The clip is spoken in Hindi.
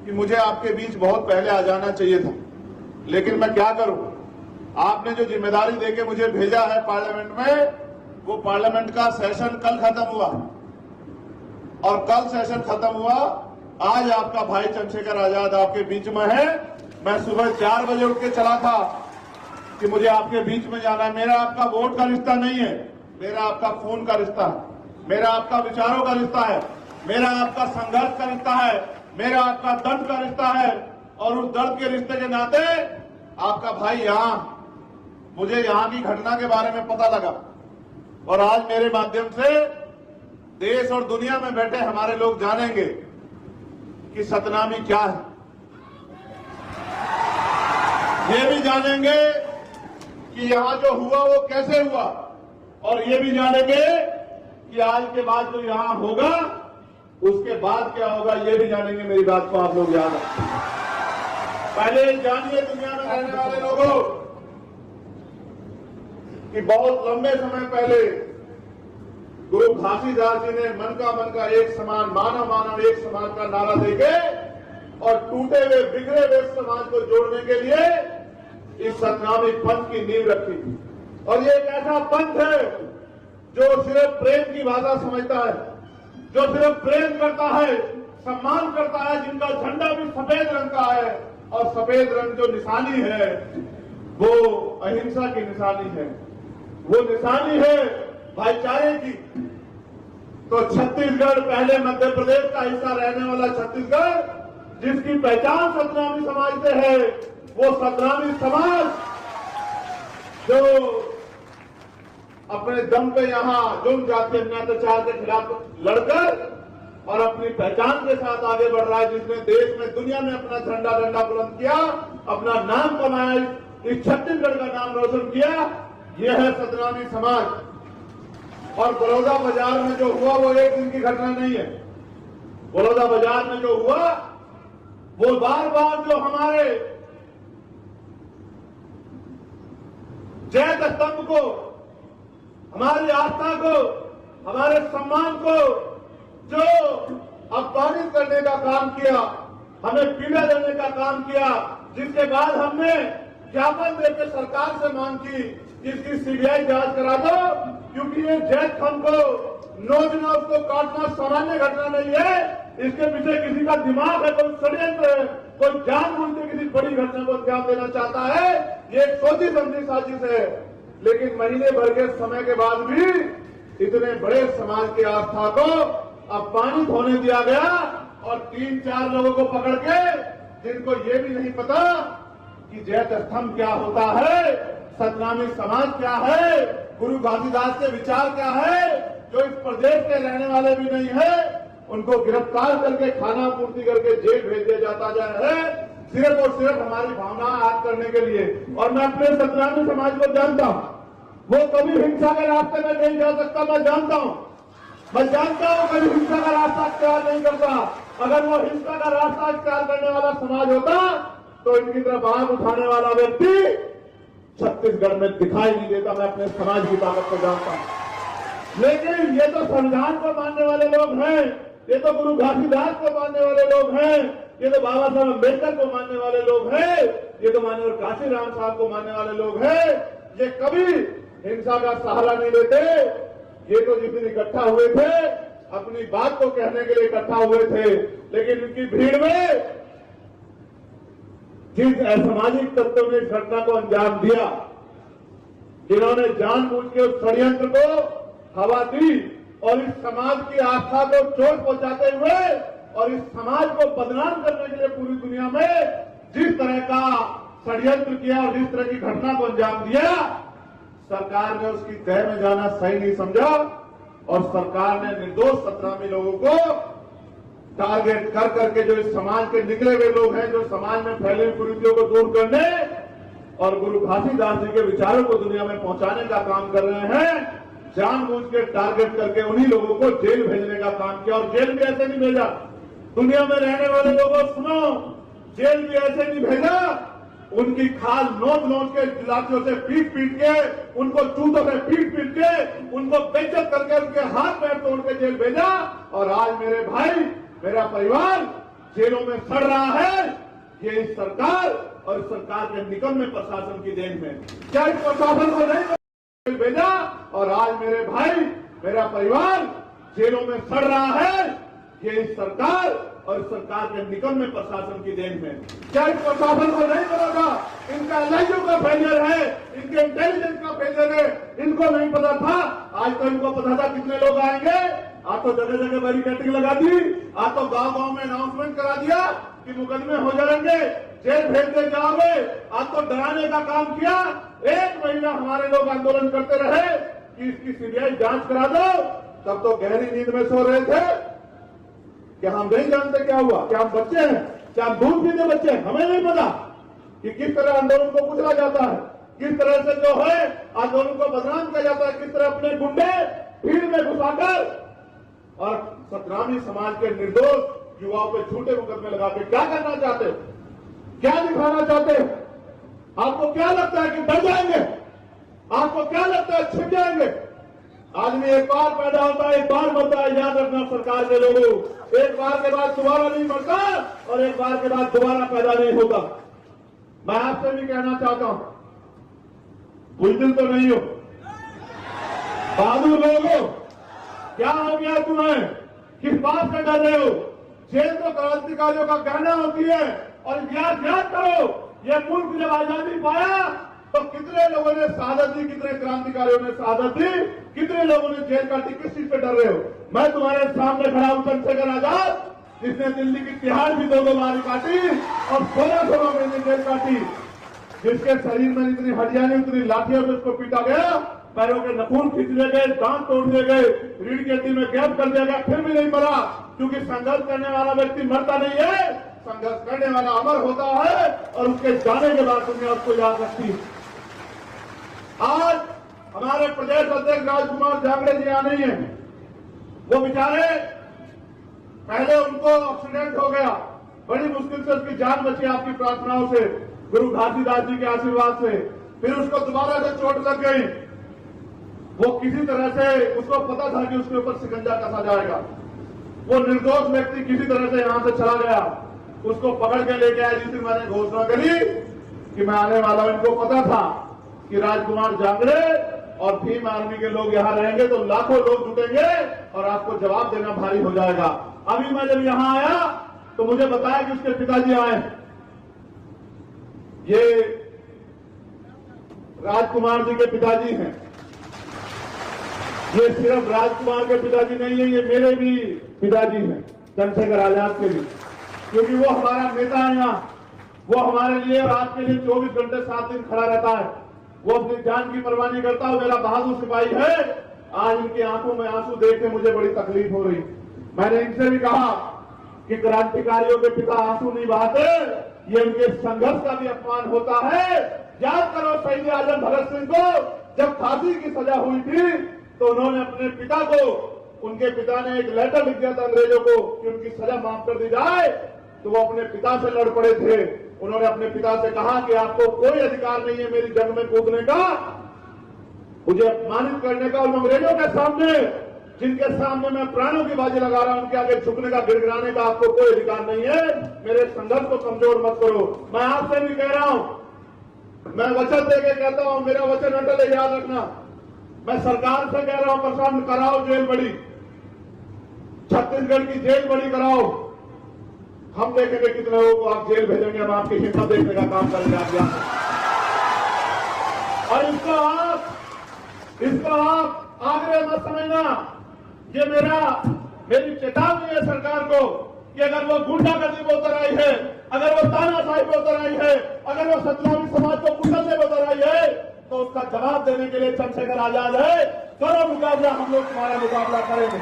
कि मुझे आपके बीच बहुत पहले आ जाना चाहिए था, लेकिन मैं क्या करूं, आपने जो जिम्मेदारी देके मुझे भेजा है पार्लियामेंट में, वो पार्लियामेंट का सेशन कल खत्म हुआ और कल सेशन खत्म हुआ। आज आपका भाई चंद्रशेखर आजाद आपके बीच में है। मैं सुबह 4 बजे उठ के चला था कि मुझे आपके बीच में जाना है। मेरा आपका वोट का रिश्ता नहीं है, मेरा आपका खून का रिश्ता है, मेरा आपका विचारों का रिश्ता है, मेरा आपका संघर्ष का रिश्ता है, मेरा आपका दर्द का रिश्ता है। और उस दर्द के रिश्ते के नाते आपका भाई मुझे यहां की घटना के बारे में पता लगा और आज मेरे माध्यम से देश और दुनिया में बैठे हमारे लोग जानेंगे कि सतनामी क्या है। ये भी जानेंगे कि यहां जो हुआ वो कैसे हुआ, और ये भी जानेंगे कि आज के बाद जो यहां होगा उसके बाद क्या होगा, ये भी जानेंगे। मेरी बात को आप लोग याद रखें। पहले जानिए दुनिया में रहने वाले लोगों कि बहुत लंबे समय पहले गुरु घासीदास जी ने मन का एक समान, मानव मानव एक समान का नारा देके और टूटे हुए बिगड़े हुए समाज को जोड़ने के लिए इस सतनामी पंथ की नींव रखी थी। और ये एक ऐसा पंथ है जो सिर्फ प्रेम की भाषा समझता है, जो सिर्फ प्रेम करता है, सम्मान करता है, जिनका झंडा भी सफेद रंग का है और सफेद रंग जो निशानी है वो अहिंसा की निशानी है, वो निशानी है भाईचारे की। तो छत्तीसगढ़, पहले मध्य प्रदेश का हिस्सा रहने वाला छत्तीसगढ़, जिसकी पहचान सतनामी समाज से है, वो सतनामी समाज जो अपने दम पे यहाँ जुर्म जाति अत्याचार के खिलाफ लड़कर और अपनी पहचान के साथ आगे बढ़ रहा है, जिसने देश में दुनिया में अपना झंडा डंडा बुलंद किया, अपना नाम कमाया, इस छत्तीसगढ़ का नाम रोशन किया, यह है सतनामी समाज। और बड़ौदा बाजार में जो हुआ वो एक दिन की घटना नहीं है। बड़ौदा बाजार में जो हुआ वो बार बार जो हमारे जय स्तंभ को, हमारी आस्था को, हमारे सम्मान को जो अपमानित करने का काम किया, हमें पीड़ा देने का काम किया, जिसके बाद हमने ज्ञापन देकर सरकार से मांग की कि इसकी सीबीआई जांच करा दो, क्योंकि ये जय स्तंभ को नोचना, उसको काटना सामान्य घटना नहीं है। इसके पीछे किसी का दिमाग है, कोई षड्यंत्र है, कोई जानबूझ के किसी बड़ी घटना को अंजाम देना चाहता है। ये एक सोची समझी साजिश है। लेकिन महीने भर के समय के बाद भी इतने बड़े समाज की आस्था को अपमानित होने दिया गया और 3-4 लोगों को पकड़ के, जिनको ये भी नहीं पता कि जय स्तंभ क्या होता है, सतनामी समाज क्या है, गुरु घासीदास के विचार क्या है, जो इस प्रदेश के रहने वाले भी नहीं है, उनको गिरफ्तार करके खाना पूर्ति करके जेल भेज दिया जाता है, सिर्फ और सिर्फ हमारी भावना आग करने के लिए। और मैं अपने सतनामी समाज को जानता हूं, वो कभी हिंसा के रास्ते में नहीं जा सकता। मैं जानता हूं कभी हिंसा का रास्ता इख्तियार नहीं करता। अगर वो हिंसा का रास्ता इख्तियार करने वाला समाज होता तो इनकी तरफ आंख उठाने वाला व्यक्ति छत्तीसगढ़ में दिखाई नहीं देता। मैं अपने समाज की ताकत को जानता हूं। लेकिन ये तो संविधान को मानने वाले लोग हैं, ये तो गुरु घासीदास को मानने वाले लोग हैं, ये तो बाबा साहब अम्बेडकर को मानने वाले लोग हैं, ये तो माननीय काशीराम साहब को मानने वाले लोग हैं। ये कभी हिंसा का सहारा नहीं लेते। ये तो जिस दिन इकट्ठा हुए थे अपनी बात को कहने के लिए इकट्ठा हुए थे, लेकिन इनकी भीड़ में जिस असामाजिक तत्वों ने इस घटना को अंजाम दिया, जिन्होंने जानबूझ के उस षड्यंत्र को हवा दी और इस समाज की आस्था को चोट पहुंचाते हुए और इस समाज को बदनाम करने के लिए पूरी दुनिया में जिस तरह का षड्यंत्र किया और जिस तरह की घटना को अंजाम दिया, सरकार ने उसकी तह में जाना सही नहीं समझा और सरकार ने निर्दोष सतनामी लोगों को टारगेट कर करके, जो इस समाज के निकले हुए लोग हैं, जो समाज में फैले हुए कुरीतियों को दूर करने और गुरु घासीदास जी के विचारों को दुनिया में पहुंचाने का काम कर रहे हैं, जानबूझ के टारगेट करके उन्हीं लोगों को जेल भेजने का काम किया। और जेल भी ऐसे नहीं भेजा, दुनिया में रहने वाले लोगों सुनो, जेल भी ऐसे नहीं भेजा, उनकी खाल नोच के लाठियों से पीट के, उनको जूतों से पीट के, उनको बेइज्जत करके उनके हाथ पैर तोड़ के जेल भेजा। और आज मेरे भाई, मेरा परिवार जेलों में सड़ रहा है, ये इस सरकार और इस सरकार के निकम्मे प्रशासन की देन में। क्या इस प्रशासन को नहीं भेजा और आज मेरे भाई, मेरा परिवार जेलों में सड़ रहा है, ये इस सरकार और इस सरकार के निकम्मे प्रशासन की देन में। क्या इस प्रशासन को नहीं पता था? इनका एलआईयू का फेलियर है, इनके इंटेलिजेंस का फेलियर है, इनको नहीं पता था। आज तो इनको पता था कितने लोग आएंगे। आज तो जगह जगह बैरिकेडिंग लगा दी, आज तो गांव गांव में अनाउंसमेंट करा दिया कि मुकदमे हो जाएंगे, जेल भेज दे जाओगे। आज तो डराने का काम किया। 1 महीना हमारे लोग आंदोलन करते रहे कि इसकी सीबीआई जांच करा दो, तब तो गहरी नींद में सो रहे थे। क्या हम नहीं जानते क्या हुआ? क्या हम बच्चे हैं? क्या हम दूध पीते बच्चे हैं? हमें नहीं पता कि किस तरह आंदोलन को कुचला जाता है, किस तरह से जो है आंदोलन को बदनाम किया जाता है, किस तरह अपने गुंडे भीड़ में घुसाकर और सतनामी समाज के निर्दोष युवाओं पे झूठे मुकदमे लगा के क्या करना चाहते हो? क्या दिखाना चाहते हो? आपको क्या लगता है कि डर जाएंगे? आपको क्या लगता है छिप जाएंगे? आदमी एक बार पैदा होता है, एक बार मरता है। याद रखना सरकार के लोगों, एक बार के बाद दोबारा नहीं मरता और एक बार के बाद दोबारा पैदा नहीं होता। मैं आपसे भी कहना चाहता हूं, बुज़दिल तो नहीं हो, बहादुर लोग हो। क्या हो गया तुम्हें? किस बात से डर रहे हो? जेल तो क्रांतिकारियों का कहना होती है। और याद करो, ये मुल्क जब आजादी पाया तो कितने लोगों ने शहादत दी, कितने क्रांतिकारियों ने शहादत दी, कितने लोगों ने जेल काटी। किस चीज पे डर रहे हो? मैं तुम्हारे सामने खड़ा हूं, चंद्रशेखर आजाद, जिसने दिल्ली की तिहाड़ भी 2 बार काटी और 16 महीने जेल काटी, जिसके शरीर में इतनी हड्डियां नहीं, उतनी लाठियों से उसको पीटा गया, पैरों के नखून खींच लिए गए, दांत तोड़ दिए गए, रीढ़ की हड्डी में गैप कर दिया गया, फिर भी नहीं मरा। क्योंकि संघर्ष करने वाला व्यक्ति मरता नहीं है, संघर्ष करने वाला अमर होता है और उसके जाने के बाद दुनिया उसको याद रखती है। आज हमारे प्रदेश अध्यक्ष राजकुमार जांगड़े जी यहाँ नहीं है। वो बेचारे, पहले उनको एक्सीडेंट हो गया, बड़ी मुश्किल से उसकी जान बची आपकी प्रार्थनाओं से, गुरु घासीदास जी के आशीर्वाद से। फिर उसको दोबारा से चोट लग गई। वो किसी तरह से, उसको पता था कि उसके ऊपर शिकंजा कसा जाएगा। वो निर्दोष व्यक्ति किसी तरह से यहां से चला गया। उसको पकड़ के लेके आया। जिस दिन मैंने घोषणा करी कि मैं आने वाला हूं, इनको पता था कि राजकुमार जांगड़े और भीम आर्मी के लोग यहां रहेंगे तो लाखों लोग जुटेंगे और आपको जवाब देना भारी हो जाएगा। अभी मैं जब यहां आया तो मुझे बताया कि उसके पिताजी आए। ये राजकुमार जी के पिताजी हैं। ये सिर्फ राजकुमार के पिताजी नहीं है, ये मेरे भी पिताजी हैं, चंद्रशेखर आजाद के भी, क्योंकि वो हमारा नेता है यहाँ। वो हमारे लिए रात के लिए 24 घंटे 7 दिन खड़ा रहता है। वो अपनी जान की परवाह नहीं करता। वो मेरा बहादुर सिपाही है। आज इनकी आंखों में आंसू देख के मुझे बड़ी तकलीफ हो रही। मैंने इनसे भी कहा कि क्रांतिकारियों के पिता आंसू नहीं बहाते, ये उनके संघर्ष का भी अपमान होता है। याद करो शहीद आजम भगत सिंह को जब फांसी की सजा हुई थी तो उन्होंने अपने पिता को, उनके पिता ने एक लेटर लिख दिया था अंग्रेजों को कि उनकी सजा माफ कर दी जाए, तो वो अपने पिता से लड़ पड़े थे। उन्होंने अपने पिता से कहा कि आपको कोई अधिकार नहीं है मेरी जंग में कूदने का, मुझे अपमानित करने का, और अंग्रेजों के सामने, जिनके सामने मैं प्राणों की बाजी लगा रहा हूं, उनके आगे झुकने का, गिड़गिड़ाने का आपको कोई अधिकार नहीं है। मेरे संघर्ष को कमजोर मत करो। मैं आपसे भी कह रहा हूं, मैं वचन देके कहता हूं, मेरा वचन अटल है, याद रखना। मैं सरकार से कह रहा हूं, प्रशासन कराओ जेल बड़ी, छत्तीसगढ़ की जेल बड़ी कराओ। हम देखेंगे कितने लोगों को आप जेल भेजेंगे, हम आपकी हिम्मत देखने का काम करेंगे आप यहाँ। और इसको आप आग्रह मत समझना। ये मेरी चेतावनी है सरकार को कि अगर वो गुंडागर्दी में उतर आई है, अगर वो तानाशाही में उतर आई है, अगर वो सतनामी समाज को कुचलने में उतर आई है, तो उसका जवाब देने के लिए चंद्रशेखर आजाद है। करो मुकाबला, हम लोग तुम्हारा मुकाबला करेंगे।